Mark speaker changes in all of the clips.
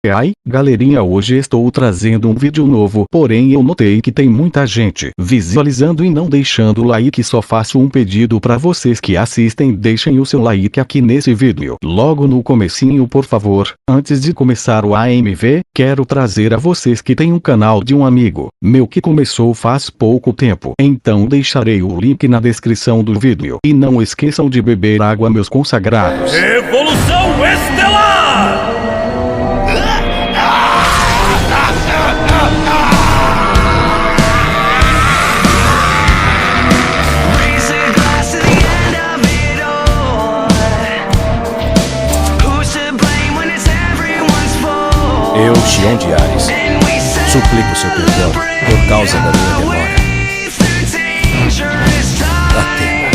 Speaker 1: Ai, galerinha, hoje estou trazendo um vídeo novo, porém eu notei que tem muita gente visualizando e não deixando o like. Só faço um pedido para vocês que assistem, deixem o seu like aqui nesse vídeo, logo no comecinho, por favor. Antes de começar o AMV, quero trazer a vocês que tem um canal de um amigo meu que começou faz pouco tempo, então deixarei o link na descrição do vídeo. E não esqueçam de beber água, meus consagrados.
Speaker 2: Revolução Estelar!
Speaker 3: Eu, Xion de Ares, suplico seu perdão por causa da minha demora. Até.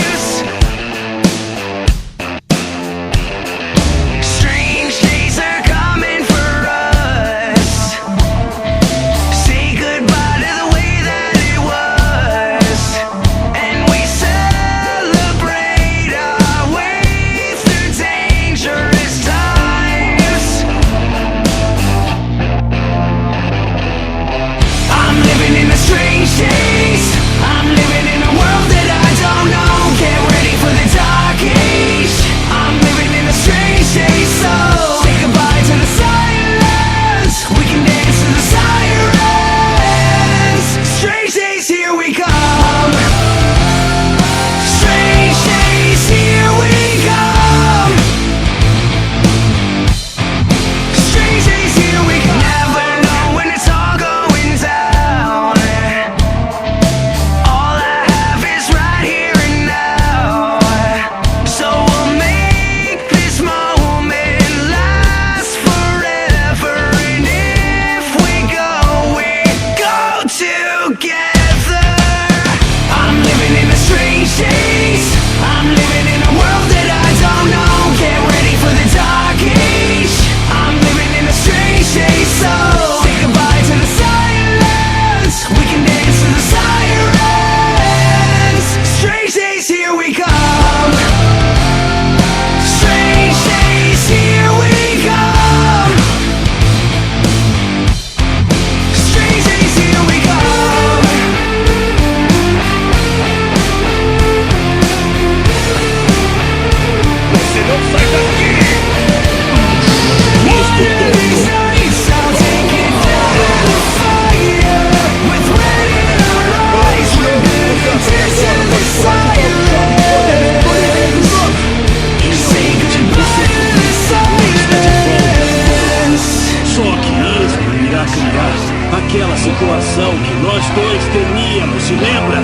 Speaker 2: Aquela situação que nós dois teríamos, se lembra?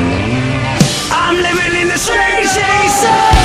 Speaker 4: I'm living in the strange days.